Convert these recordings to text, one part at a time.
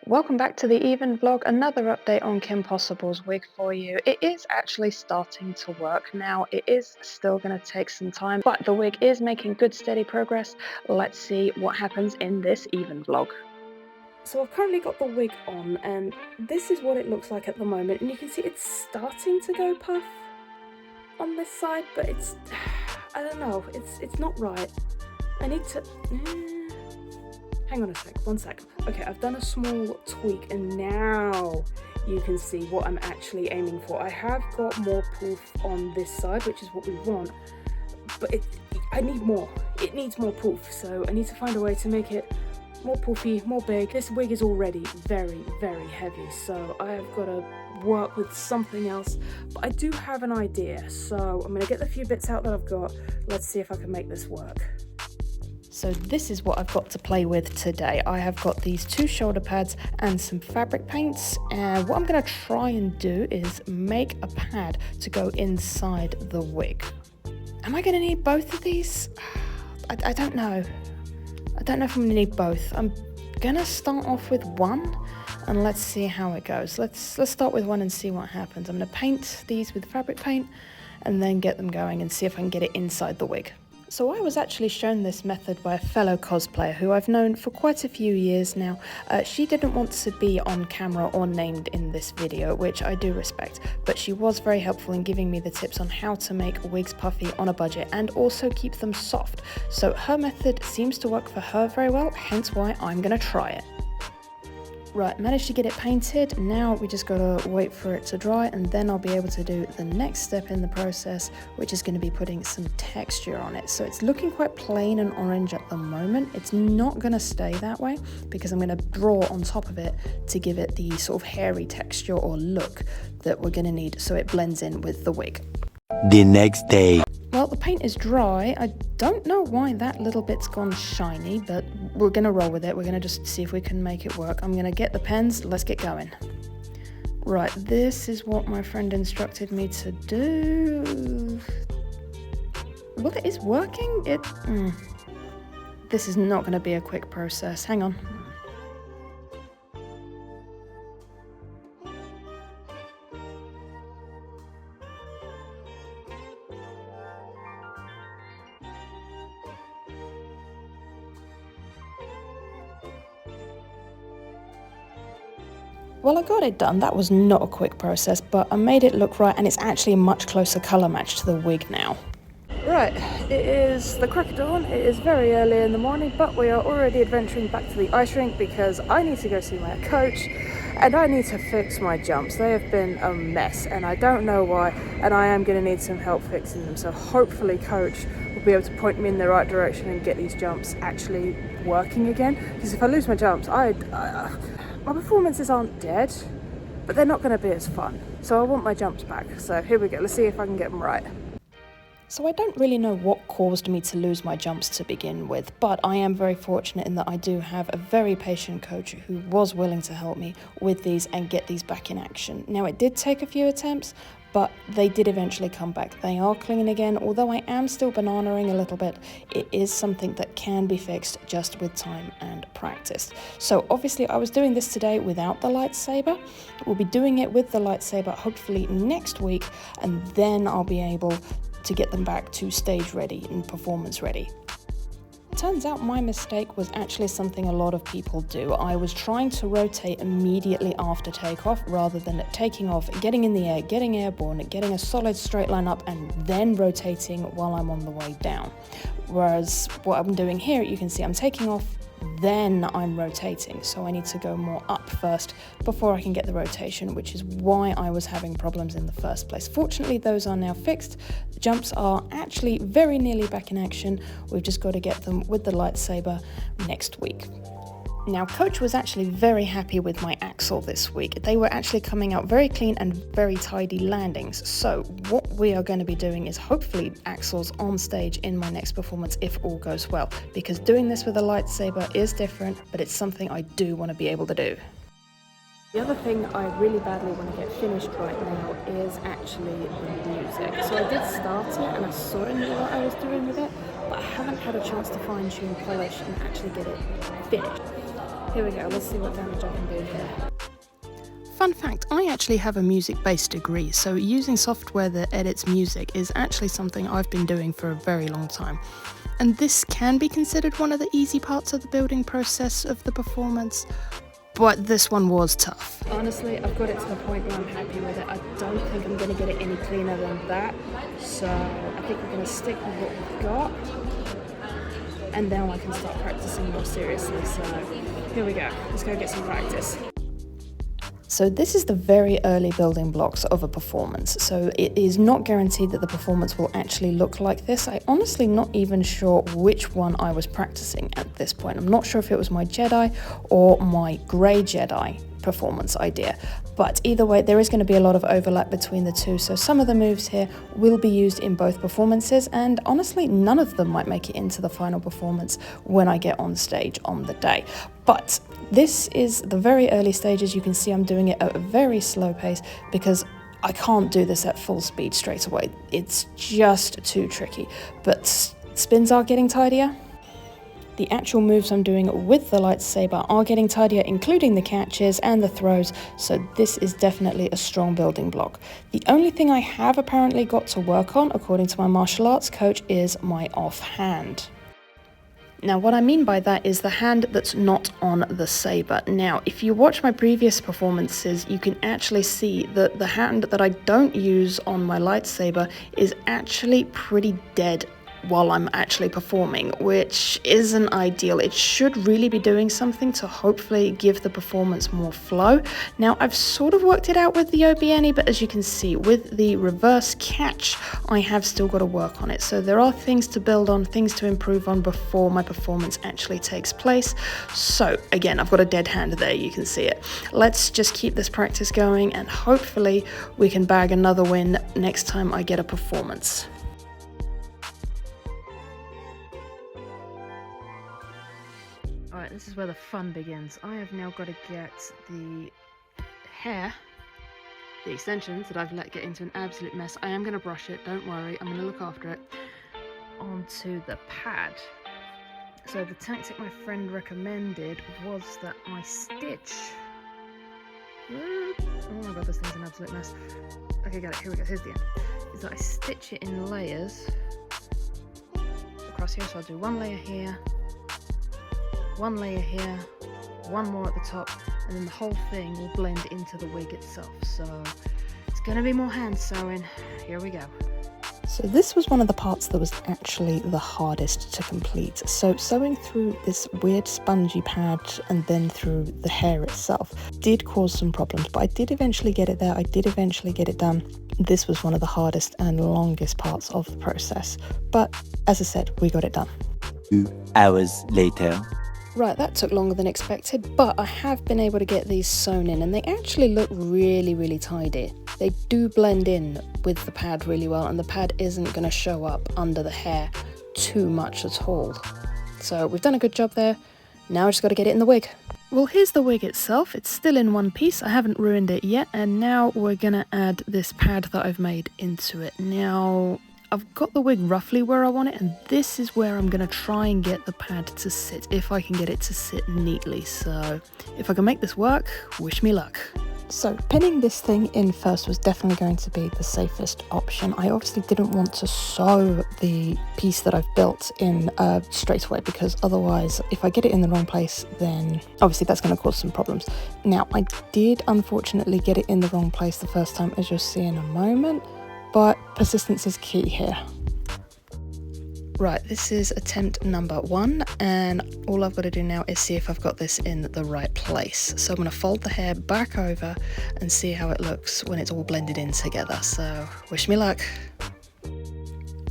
Welcome back to the Even vlog, another update on Kim Possible's wig for you. It is actually starting to work now. It is still going to take some time, but the wig is making good steady progress. Let's see what happens in this Even vlog. So I've currently got the wig on and this is what it looks like at the moment, and you can see it's starting to go puff on this side, but it's I don't know, it's not right. I need to hang on a sec, 1 sec. Okay, I've done a small tweak and now you can see what I'm actually aiming for. I have got more poof on this side, which is what we want, but I need more. It needs more poof, so I need to find a way to make it more poofy, more big. This wig is already very, very heavy, so I have got to work with something else, but I do have an idea, so I'm going to get the few bits out that I've got. Let's see if I can make this work. So this is what I've got to play with today. I have got these 2 shoulder pads and some fabric paints, and what I'm going to try and do is make a pad to go inside the wig. Am I going to need both of these? I don't know. I don't know if I'm going to need both. I'm going to start off with one and let's see how it goes. Let's start with one and see what happens. I'm going to paint these with fabric paint and then get them going and see if I can get it inside the wig. So I was actually shown this method by a fellow cosplayer who I've known for quite a few years now. She didn't want to be on camera or named in this video, which I do respect, but she was very helpful in giving me the tips on how to make wigs puffy on a budget and also keep them soft. So her method seems to work for her very well, hence why I'm going to try it. Right, managed to get it painted. Now we just gotta wait for it to dry and then I'll be able to do the next step in the process, which is going to be putting some texture on it. So it's looking quite plain and orange at the moment. It's not going to stay that way because I'm going to draw on top of it to give it the sort of hairy texture or look that we're going to need so it blends in with the wig. The next day. Well, the paint is dry. I don't know why that little bit's gone shiny, but we're going to roll with it. We're going to just see if we can make it work. I'm going to get the pens. Let's get going. Right, this is what my friend instructed me to do. Well, it is working. This is not going to be a quick process. Hang on. Well, I got it done. That was not a quick process, but I made it look right and it's actually a much closer colour match to the wig now. Right, it is the crack of dawn. It is very early in the morning, but we are already adventuring back to the ice rink because I need to go see my coach and I need to fix my jumps. They have been a mess and I don't know why, and I am going to need some help fixing them. So hopefully coach will be able to point me in the right direction and get these jumps actually working again, because if I lose my jumps, my performances aren't dead, but they're not going to be as fun. So I want my jumps back. So here we go. Let's see if I can get them right. So I don't really know what caused me to lose my jumps to begin with, but I am very fortunate in that I do have a very patient coach who was willing to help me with these and get these back in action. Now, it did take a few attempts, but they did eventually come back. They are clean again, although I am still bananaing a little bit. It is something that can be fixed just with time and practice. So obviously I was doing this today without the lightsaber. We'll be doing it with the lightsaber hopefully next week, and then I'll be able to get them back to stage ready and performance ready. Turns out my mistake was actually something a lot of people do. I was trying to rotate immediately after takeoff rather than taking off, getting in the air, getting airborne, getting a solid straight line up and then rotating while I'm on the way down. Whereas what I'm doing here, you can see I'm taking off, then I'm rotating, so I need to go more up first before I can get the rotation, which is why I was having problems in the first place. Fortunately, those are now fixed. The jumps are actually very nearly back in action. We've just got to get them with the lightsaber next week. Now, coach was actually very happy with my axle this week. They were actually coming out very clean and very tidy landings. So what we are going to be doing is hopefully axles on stage in my next performance if all goes well, because doing this with a lightsaber is different, but it's something I do want to be able to do. The other thing I really badly want to get finished right now is actually the music. So I did start it and I sort of knew what I was doing with it, but I haven't had a chance to fine tune, polish and actually get it finished. Here we go, let's see what damage I can do here. Fun fact, I actually have a music-based degree, so using software that edits music is actually something I've been doing for a very long time. And this can be considered one of the easy parts of the building process of the performance, but this one was tough. Honestly, I've got it to the point where I'm happy with it. I don't think I'm going to get it any cleaner than that, so I think we're going to stick with what we've got, and then I can start practicing more seriously. So here we go, let's go get some practice. So this is the very early building blocks of a performance, so it is not guaranteed that the performance will actually look like this. I'm honestly not even sure which one I was practicing at this point. I'm not sure if it was my Jedi or my Grey Jedi performance idea, but either way there is going to be a lot of overlap between the two, so some of the moves here will be used in both performances, and honestly none of them might make it into the final performance when I get on stage on the day. But this is the very early stages. You can see I'm doing it at a very slow pace because I can't do this at full speed straight away. It's just too tricky, but spins are getting tidier. The actual moves I'm doing with the lightsaber are getting tidier, including the catches and the throws, so this is definitely a strong building block. The only thing I have apparently got to work on, according to my martial arts coach, is my offhand. Now what I mean by that is the hand that's not on the saber. Now if you watch my previous performances, you can actually see that the hand that I don't use on my lightsaber is actually pretty dead while I'm actually performing, which isn't ideal. It should really be doing something to hopefully give the performance more flow. Now I've sort of worked it out with the OBNE, but as you can see with the reverse catch I have still got to work on it, so there are things to build on, things to improve on before my performance actually takes place. So again, I've got a dead hand there, you can see it. Let's just keep this practice going and hopefully we can bag another win next time I get a performance. Alright, this is where the fun begins. I have now got to get the hair, the extensions that I've let get into an absolute mess. I am going to brush it, don't worry, I'm going to look after it, onto the pad. So the tactic my friend recommended was that I stitch... Oh my god, this thing's an absolute mess. Okay, got it, here we go, here's the end. Is that I stitch it in layers across here, so I'll do one layer here, one layer here, one more at the top, and then the whole thing will blend into the wig itself. So it's going to be more hand sewing. Here we go. So this was one of the parts that was actually the hardest to complete. So sewing through this weird spongy pad and then through the hair itself did cause some problems, but I did eventually get it there. I did eventually get it done. This was one of the hardest and longest parts of the process, but as I said, we got it done. 2 hours later. Right, that took longer than expected, but I have been able to get these sewn in and they actually look really, really tidy. They do blend in with the pad really well, and the pad isn't going to show up under the hair too much at all. So we've done a good job there. Now I just got to get it in the wig. Well, here's the wig itself. It's still in one piece. I haven't ruined it yet, and now we're going to add this pad that I've made into it. Now, I've got the wig roughly where I want it, and this is where I'm going to try and get the pad to sit, if I can get it to sit neatly. So if I can make this work, wish me luck. So pinning this thing in first was definitely going to be the safest option. I obviously didn't want to sew the piece that I've built in straight away, because otherwise if I get it in the wrong place, then obviously that's going to cause some problems. Now I did unfortunately get it in the wrong place the first time, as you'll see in a moment, but persistence is key here. Right, this is attempt number 1, and all I've got to do now is see if I've got this in the right place. So I'm going to fold the hair back over and see how it looks when it's all blended in together. So wish me luck.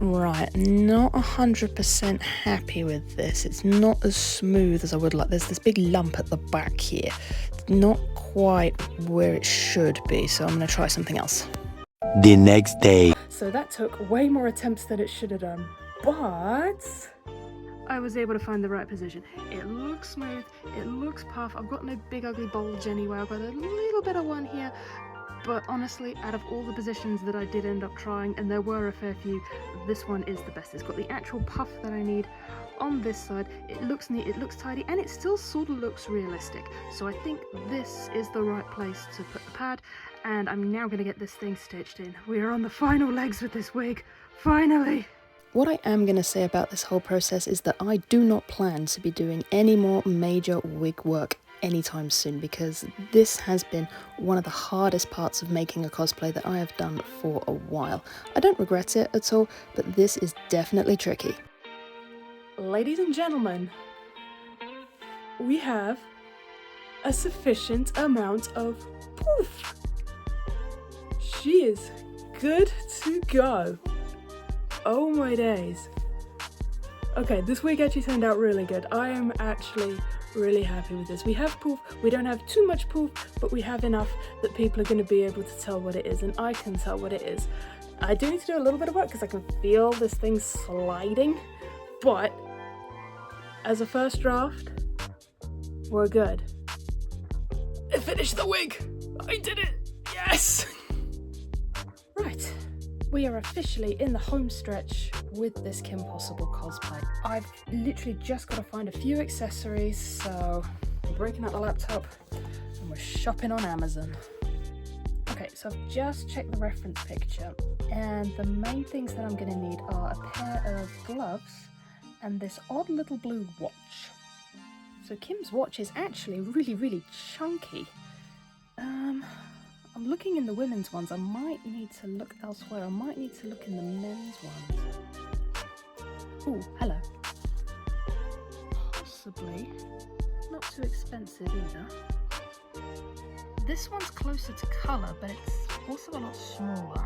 Right, not 100% happy with this. It's not as smooth as I would like. There's this big lump at the back here. It's not quite where it should be, so I'm going to try something else. The next day. So that took way more attempts than it should have done, but I was able to find the right position. It looks smooth, it looks puff. I've got no big ugly bulge anyway. I've got a little bit of one here, But honestly, out of all the positions that I did end up trying, and there were a fair few, this one is the best. It's got the actual puff that I need on this side. It looks neat, it looks tidy, and it still sort of looks realistic. So I think this is the right place to put the pad, and I'm now going to get this thing stitched in. We are on the final legs with this wig, finally! What I am going to say about this whole process is that I do not plan to be doing any more major wig work anytime soon, because this has been one of the hardest parts of making a cosplay that I have done for a while. I don't regret it at all, but this is definitely tricky. Ladies and gentlemen, we have a sufficient amount of poof. She is good to go. Oh my days. Okay, this wig actually turned out really good. I am actually really happy with this. We have poof, we don't have too much poof, but we have enough that people are going to be able to tell what it is, and I can tell what it is. I do need to do a little bit of work because I can feel this thing sliding, but as a first draft, we're good. I finished the wig! I did it! Yes! Right, we are officially in the home stretch with this Kim Possible cosplay. I've literally just got to find a few accessories, so I'm breaking out the laptop and we're shopping on Amazon. Okay, so I've just checked the reference picture, and the main things that I'm going to need are a pair of gloves and this odd little blue watch. So Kim's watch is actually really chunky. I'm looking in the women's ones. I might need to look elsewhere. I might need to look in the men's ones. Ooh, hello. Possibly. Not too expensive either. This one's closer to colour, but it's also a lot smaller.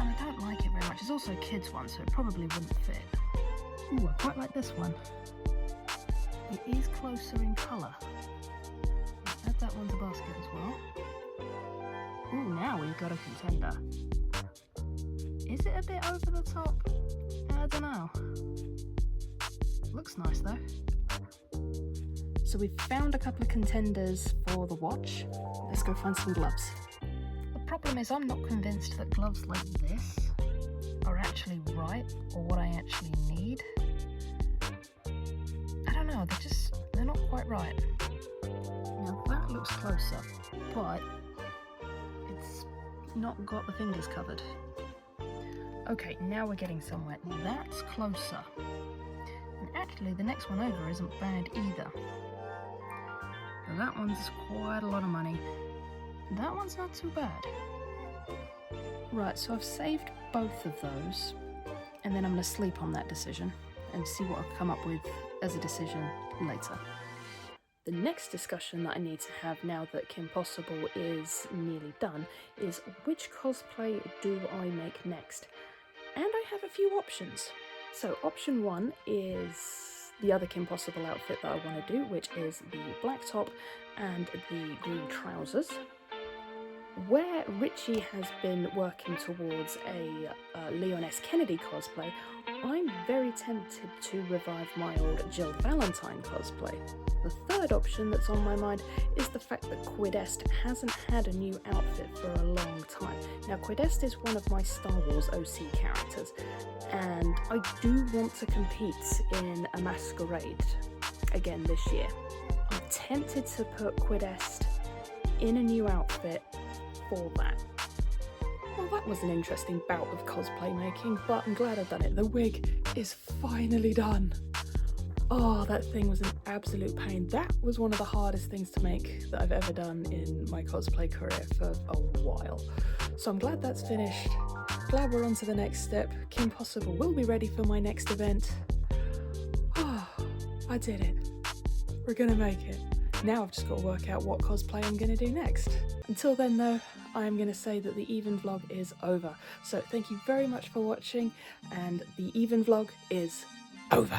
And I don't like it very much. It's also a kid's one, so it probably wouldn't fit. Ooh, I quite like this one. It is closer in colour. I'll add that one to basket as well. Ooh, now we've got a contender. Is it a bit over the top? I don't know. Looks nice though. So we've found a couple of contenders for the watch. Let's go find some gloves. The problem is I'm not convinced that gloves like this are actually right, or what I actually need. I don't know, they're not quite right. Now that looks closer, but it's not got the fingers covered. Okay, now we're getting somewhere. That's closer. And actually, the next one over isn't bad either. But that one's quite a lot of money. That one's not too bad. Right, so I've saved both of those, and then I'm going to sleep on that decision and see what I come up with as a decision later. The next discussion that I need to have now that Kim Possible is nearly done is which cosplay do I make next? And I have a few options. So option one is the other Kim Possible outfit that I want to do, which is the black top and the green trousers. Where Richie has been working towards a Leon S. Kennedy cosplay, I'm very tempted to revive my old Jill Valentine cosplay. The third option that's on my mind is the fact that Quidest hasn't had a new outfit for a long time. Now, Quidest is one of my Star Wars OC characters, and I do want to compete in a masquerade again this year. I'm tempted to put Quidest in a new outfit for that. Well, that was an interesting bout of cosplay making, but I'm glad I've done it. The wig is finally done. Oh, that thing was an absolute pain. That was one of the hardest things to make that I've ever done in my cosplay career for a while. So I'm glad that's finished. Glad we're on to the next step. Kim Possible will be ready for my next event. Oh, I did it. We're gonna make it. Now I've just got to work out what cosplay I'm going to do next. Until then though, I am going to say that the even vlog is over. So thank you very much for watching, and the even vlog is over.